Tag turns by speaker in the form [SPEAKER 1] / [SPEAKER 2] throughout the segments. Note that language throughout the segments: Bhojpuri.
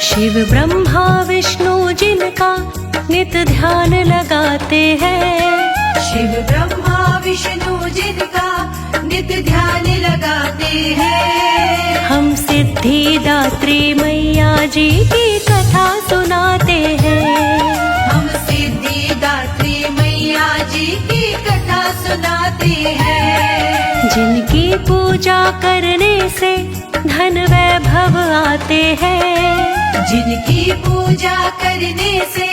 [SPEAKER 1] शिव ब्रह्मा विष्णु जिनका नित ध्यान लगाते हैं।
[SPEAKER 2] शिव ब्रह्मा विष्णु जिनका नित ध्यान लगाते हैं।
[SPEAKER 1] हम सिद्धिदात्री मैया जी की कथा सुनाते हैं।
[SPEAKER 2] हम सिद्धिदात्री मैया जी की कथा सुनाते हैं।
[SPEAKER 1] जिनकी पूजा करने से धन वैभव आते हैं।
[SPEAKER 2] जिनकी पूजा करने से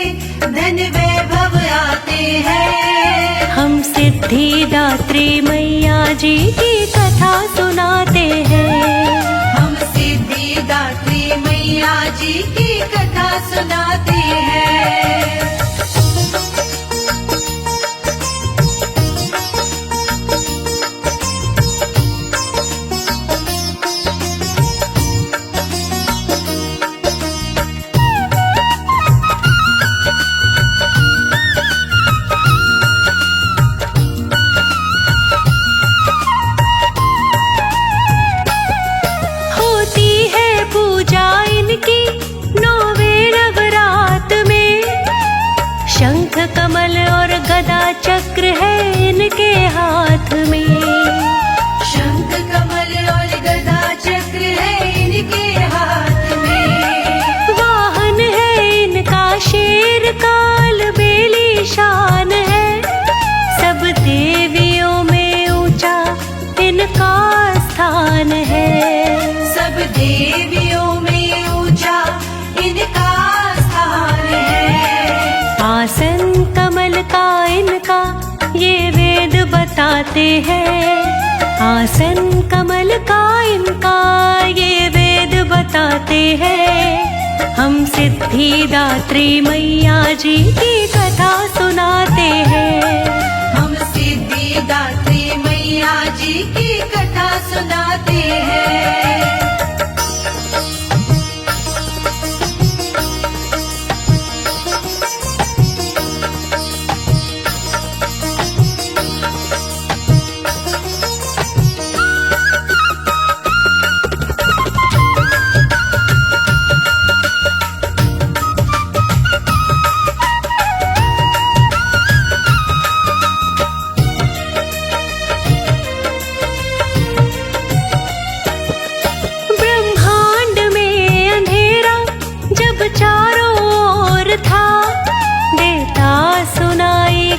[SPEAKER 2] धन वैभव आते हैं।
[SPEAKER 1] हम सिद्धिदात्री मैया जी की कथा सुनाते हैं।
[SPEAKER 2] हम सिद्धिदात्री मैया जी की कथा सुनाते हैं।
[SPEAKER 1] शंख कमल और गदा चक्र है इनके हाथ में।
[SPEAKER 2] शंख कमल और गदा चक्र है इनके हाथ में।
[SPEAKER 1] वाहन है इनका शेर काल बेली शान है। सब देवियों में ऊंचा इनका स्थान है।
[SPEAKER 2] सब देवियों में ऊंचा इनका स्थान है।
[SPEAKER 1] आसन कमल का इनका ये वेद बताते हैं। आसन कमल का इनका ये वेद बताते हैं। हम सिद्धिदात्री मैया जी की कथा सुनाते हैं।
[SPEAKER 2] हम सिद्धिदात्री मैया जी की कथा सुनाते हैं।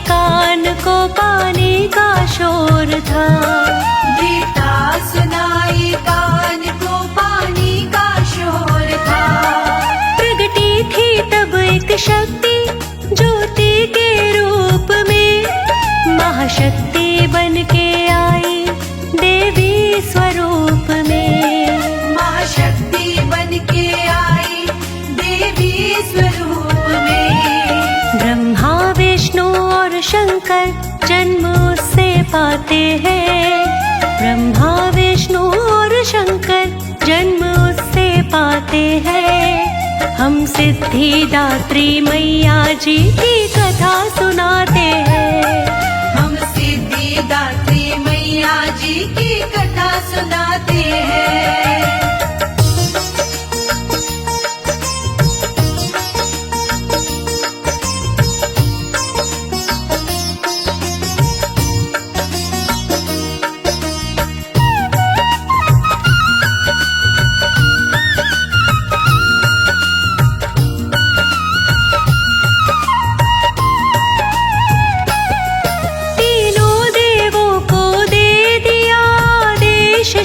[SPEAKER 1] कान को पानी का शोर था।
[SPEAKER 2] देता सुनाई कान को पानी का शोर था।
[SPEAKER 1] प्रगटी थी तब एक शक्ति ज्योति के रूप में। महाशक्ति बन के आई देवी स्वरूप में।
[SPEAKER 2] महाशक्ति बन के आई देवी स्वरूप में।
[SPEAKER 1] ब्रह्मा विष्णु और शंकर जन्म उससे पाते हैं। ब्रह्मा विष्णु और शंकर जन्म उससे पाते हैं। हम सिद्धिदात्री मैया जी की कथा सुनाते हैं।
[SPEAKER 2] हम सिद्धिदात्री मैया जी की कथा सुनाते हैं।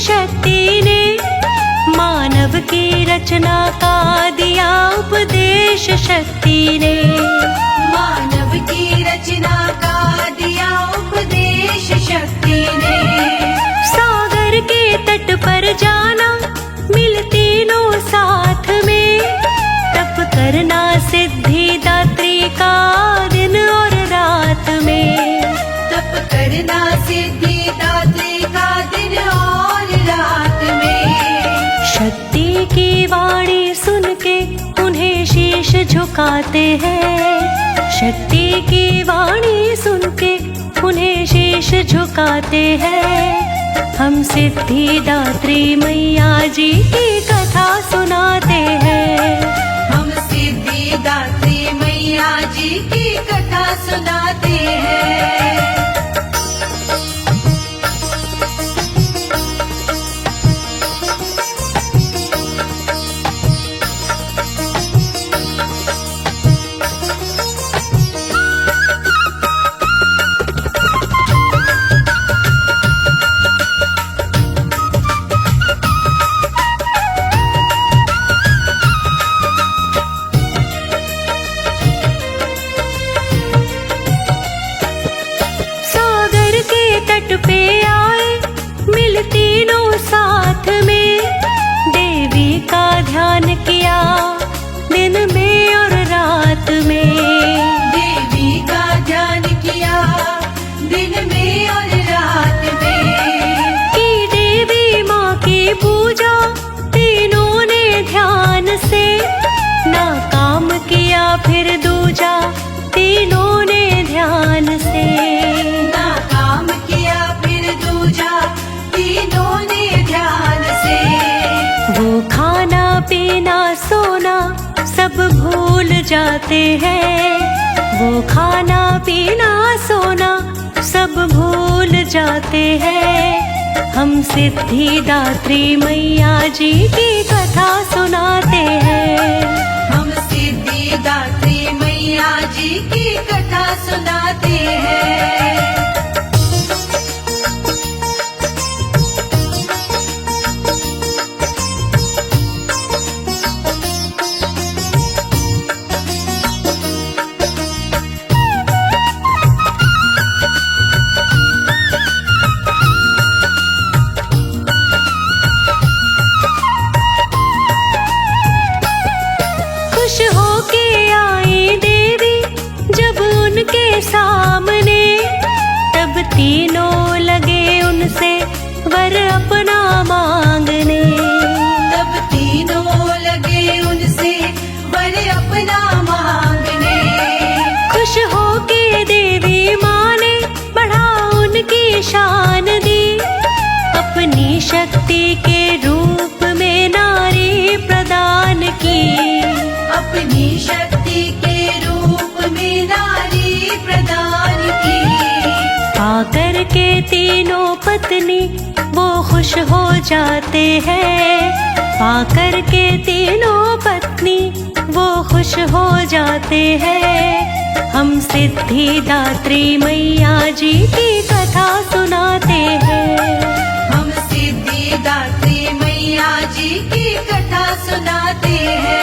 [SPEAKER 1] शक्ति ने मानव की रचना का दिया उपदेश। शक्ति ने
[SPEAKER 2] मानव की रचना का दिया उपदेश। शक्ति ने
[SPEAKER 1] सागर के तट पर जाना मिल तीनों साथ में। तप कर करना सिद्धिदात्री का दिन और रात में।
[SPEAKER 2] तप करना सिद्धिदात्री का दिन और रात में।
[SPEAKER 1] शक्ति की वाणी सुन के उन्हें शीश झुकाते हैं। शक्ति की वाणी सुन के उन्हें शीश झुकाते हैं। हम सिद्धिदात्री मैया जी की कथा सुनाते हैं।
[SPEAKER 2] हम सिद्धिदात्री मैया जी की कथा सुनाते हैं।
[SPEAKER 1] तट पे आए मिल तीनों साथ में। देवी का ध्यान किया दिन में और रात में।
[SPEAKER 2] देवी का ध्यान किया दिन में और रात में।
[SPEAKER 1] की देवी माँ की पूजा तीनों ने ध्यान से। ना काम किया फिर दूजा तीनों ने ध्यान से।
[SPEAKER 2] तीनों ने ध्यान से।
[SPEAKER 1] वो खाना पीना सोना सब भूल जाते हैं। वो खाना पीना सोना सब भूल जाते हैं। हम सिद्धिदात्री मैया जी की कथा सुनाते हैं।
[SPEAKER 2] हम सिद्धिदात्री मैया जी की कथा सुनाते हैं।
[SPEAKER 1] सामने तब तीनों लगे उनसे वर अपना मांगने।
[SPEAKER 2] तब तीनों लगे उनसे वर अपना मांगने।
[SPEAKER 1] खुश होके देवी माँ ने बढ़ा उनकी शान दी। अपनी शक्ति के रूप में नारी प्रदान की।
[SPEAKER 2] अपनी शक्ति के रूप में नारी प्रदान की।
[SPEAKER 1] पाकर के तीनों पत्नी वो खुश हो जाते हैं। पाकर के तीनों पत्नी वो खुश हो जाते हैं। हम सिद्धिदात्री मैया जी की कथा सुनाते हैं।
[SPEAKER 2] हम सिद्धिदात्री मैया जी की कथा सुनाते हैं।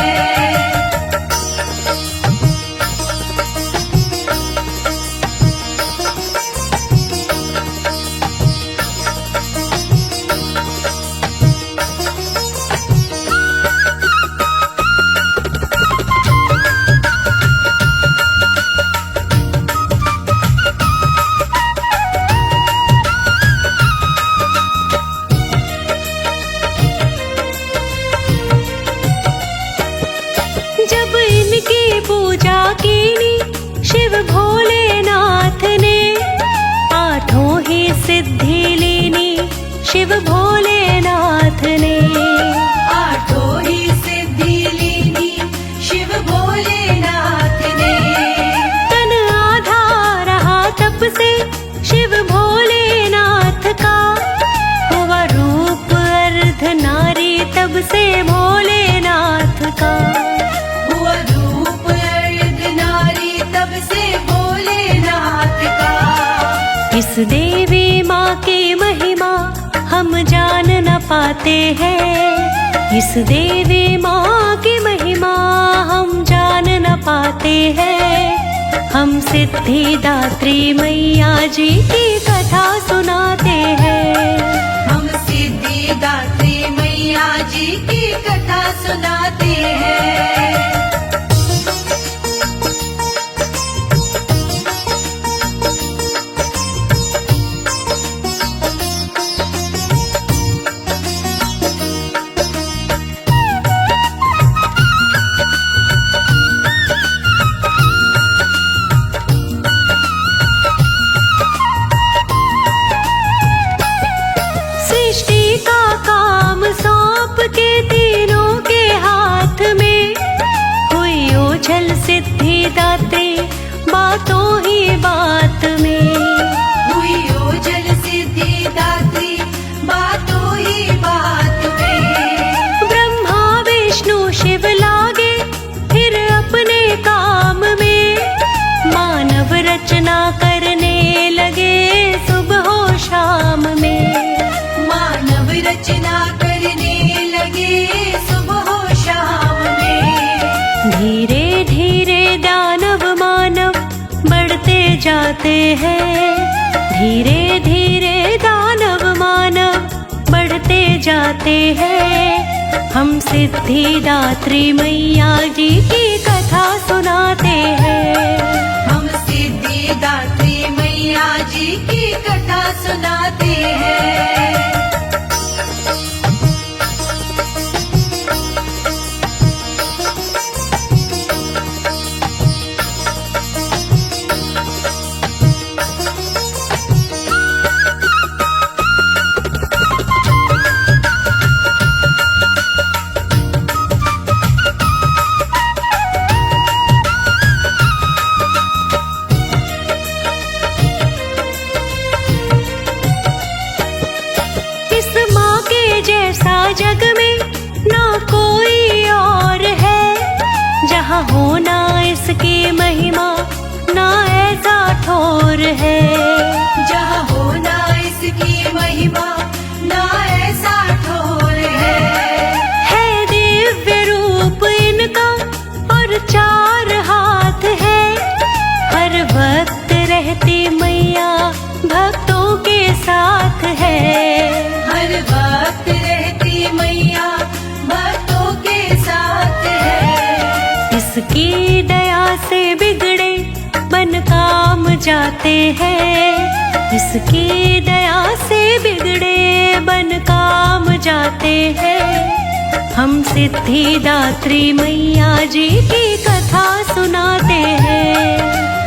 [SPEAKER 1] पूजा कीनी शिव भोलेनाथ ने। आठों ही सिद्धि लीनी शिव भोलेनाथ ने।
[SPEAKER 2] आठों ही सिद्धि लीनी शिव भोलेनाथ ने।
[SPEAKER 1] तन आधा रहा तप से शिव भोलेनाथ का। हुआ रूप अर्ध नारी तब से भोलेनाथ का।
[SPEAKER 2] हुआ रूप अर्ध नारी तब से भोलेनाथ का।
[SPEAKER 1] इस देवी माँ की महिमा हम जान न पाते हैं। इस देवी माँ की महिमा हम जान न पाते हैं। हम सिद्धिदात्री मैया जी की कथा सुनाते हैं।
[SPEAKER 2] हम सिद्धिदात्री मैया जी की कथा सुनाते हैं।
[SPEAKER 1] सिद्धिदात्री बातों ही बात में।
[SPEAKER 2] हुई ओजल सिद्धिदात्री बातों ही बात में।
[SPEAKER 1] ब्रह्मा विष्णु शिव लागे फिर अपने काम में, मानव रचना करने लगे सुबह हो शाम में।
[SPEAKER 2] मानव रचना करने लगे सुबह हो शाम में।
[SPEAKER 1] धीरे धीरे दानव मानव बढ़ते जाते हैं, धीरे धीरे दानव मानव बढ़ते जाते हैं। हम सिद्धिदात्री मैया जी की कथा सुनाते हैं।
[SPEAKER 2] हम सिद्धिदात्री मैया जी की कथा सुनाते हैं।
[SPEAKER 1] जैसा जग में ना कोई और है, जहाँ होना इसकी महिमा ना ऐसा ठोर है।
[SPEAKER 2] जहाँ होना इसकी महिमा ना ऐसा ठोर है।
[SPEAKER 1] दिव्य रूप इनका और चार हाथ है, हर वक्त रहती मैया भक्तों के साथ है।
[SPEAKER 2] हर वक्त रहती मैया भक्तों के साथ है।
[SPEAKER 1] इसकी दया से बिगड़े बन काम जाते हैं, इसकी दया से बिगड़े बन काम जाते हैं। हम सिद्धिदात्री मैया जी की कथा सुनाते हैं।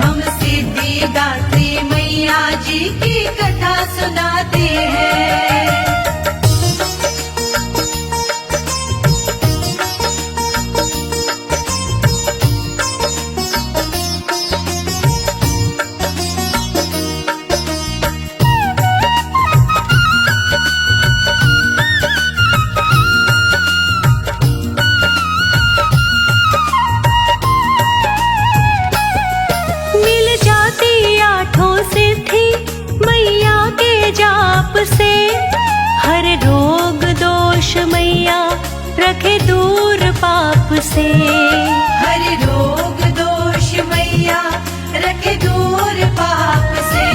[SPEAKER 2] हम सिद्धिदात्री मैया जी की कथा सुनाते हैं।
[SPEAKER 1] जाप से हर रोग दोष मैया रखे दूर पाप से।
[SPEAKER 2] हर रोग दोष मैया रखे दूर पाप से।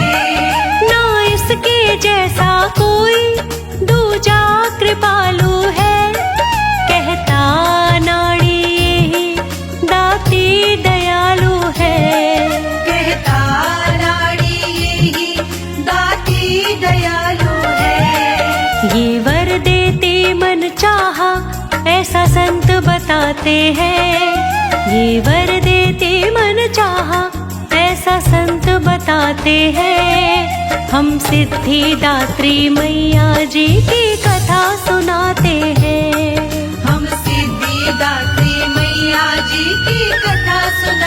[SPEAKER 1] ना इसके जैसा कोई दूजा कृपालु है, कहता नाड़ी यही दाती दयालु है।
[SPEAKER 2] कहता नाड़ी यही दाती दयालु है।
[SPEAKER 1] ये वर देती मन चाहा ऐसा संत बताते हैं, ये वर देती मन चाहा ऐसा संत बताते हैं। हम सिद्धिदात्री मैया जी की कथा सुनाते हैं।
[SPEAKER 2] हम सिद्धिदात्री मैया जी की कथा सुना